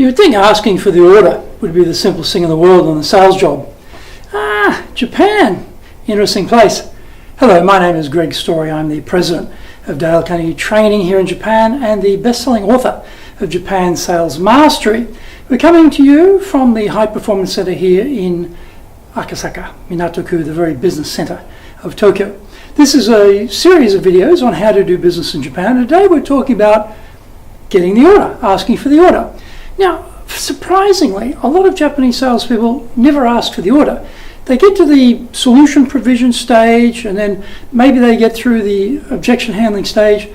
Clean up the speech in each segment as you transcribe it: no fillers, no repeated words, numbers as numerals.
You would think asking for the order would be the simplest thing in the world on a sales job. Japan, interesting place. Hello, my name is Greg Story. I'm the president of Dale Carnegie Training here in Japan and the best-selling author of Japan Sales Mastery. We're coming to you from the High Performance Center here in Akasaka, Minato-ku, the very business center of Tokyo. This is a series of videos on how to do business in Japan. Today we're talking about getting the order, asking for the order. Now, surprisingly, a lot of Japanese salespeople never ask for the order. They get to the solution provision stage, and then maybe they get through the objection handling stage,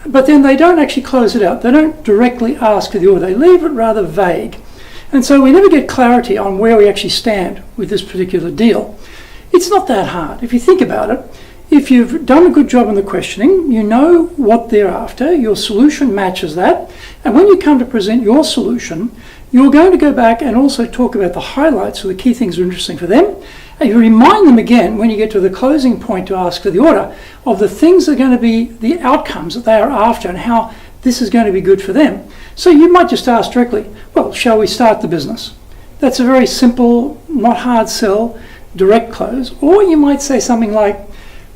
but then they don't actually close it out. They don't directly ask for the order. They leave it rather vague. And so we never get clarity on where we actually stand with this particular deal. It's not that hard. If you think about it, if you've done a good job in the questioning, you know what they're after, your solution matches that, and when you come to present your solution, you're going to go back and also talk about the highlights or the key things that are interesting for them, and you remind them again when you get to the closing point to ask for the order of the things that are going to be the outcomes that they are after and how this is going to be good for them. So you might just ask directly, well, shall we start the business? That's a very simple, not hard sell, direct close. Or you might say something like,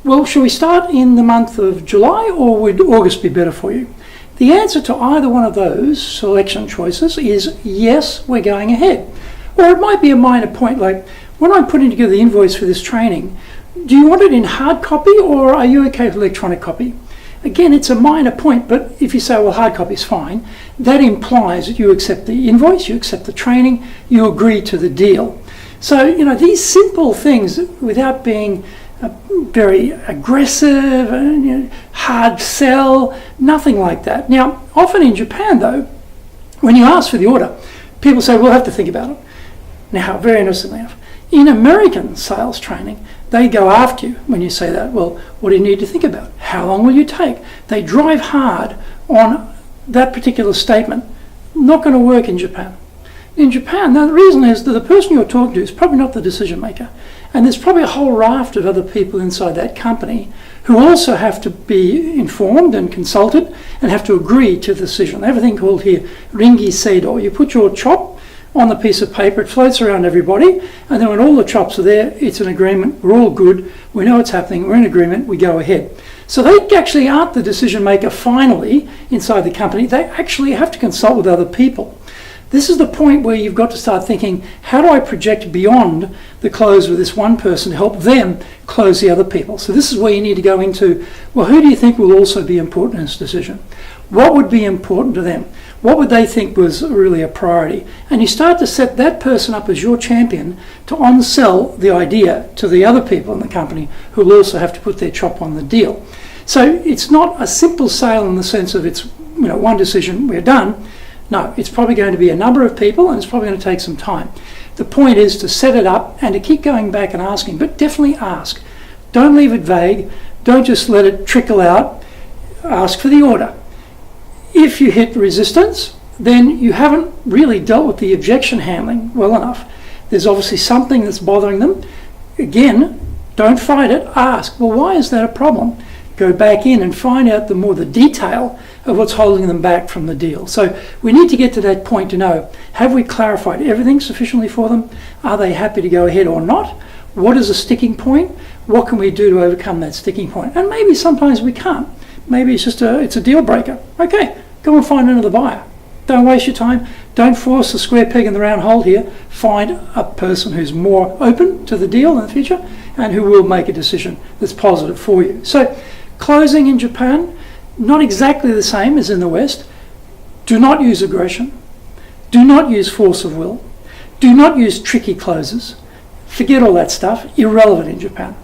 well, shall we start in the month of July, or would August be better for you? The answer to either one of those selection choices is yes, we're going ahead. Or it might be a minor point like, when I'm putting together the invoice for this training, do you want it in hard copy or are you okay with electronic copy? Again, it's a minor point, but if you say, well, hard copy is fine, that implies that you accept the invoice, you accept the training, you agree to the deal. So, these simple things, without being very aggressive, hard sell, nothing like that. Now, often in Japan, though, when you ask for the order, people say, we'll have to think about it. Now, very interestingly enough, in American sales training, they go after you when you say that. Well, what do you need to think about? How long will you take? They drive hard on that particular statement. Not going to work in Japan. In Japan, now the reason is that the person you're talking to is probably not the decision maker. And there's probably a whole raft of other people inside that company who also have to be informed and consulted and have to agree to the decision. They have a thing called here ringi seido. You put your chop on the piece of paper, it floats around everybody, and then when all the chops are there, it's an agreement, we're all good, we know what's happening, we're in agreement, we go ahead. So they actually aren't the decision maker finally inside the company, they actually have to consult with other people. This is the point where you've got to start thinking, how do I project beyond the close with this one person to help them close the other people? So this is where you need to go into, well, who do you think will also be important in this decision? What would be important to them? What would they think was really a priority? And you start to set that person up as your champion to on-sell the idea to the other people in the company who will also have to put their chop on the deal. So it's not a simple sale in the sense of it's one decision, we're done. No, it's probably going to be a number of people and it's probably going to take some time. The point is to set it up and to keep going back and asking, but definitely ask. Don't leave it vague. Don't just let it trickle out. Ask for the order. If you hit resistance, then you haven't really dealt with the objection handling well enough. There's obviously something that's bothering them. Again, don't fight it. Ask, well, why is that a problem? Go back in and find out the detail of what's holding them back from the deal. So we need to get to that point to know, have we clarified everything sufficiently for them? Are they happy to go ahead or not? What is a sticking point? What can we do to overcome that sticking point? And maybe sometimes we can't. Maybe it's just it's a deal breaker. Okay, go and find another buyer. Don't waste your time. Don't force the square peg in the round hole here. Find a person who's more open to the deal in the future and who will make a decision that's positive for you. So closing in Japan, not exactly the same as in the West. Do not use aggression. Do not use force of will. Do not use tricky closes. Forget all that stuff. Irrelevant in Japan.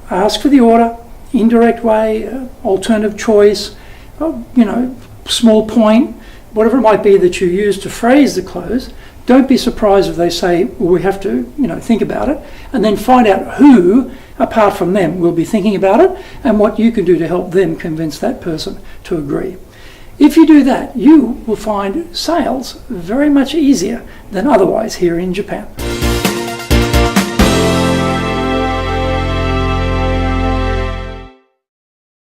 Ask for the order, indirect way, alternative choice, small point, whatever it might be that you use to phrase the close. Don't be surprised if they say, well, we have to, think about it, and then find out who, apart from them, will be thinking about it and what you can do to help them convince that person to agree. If you do that, you will find sales very much easier than otherwise here in Japan.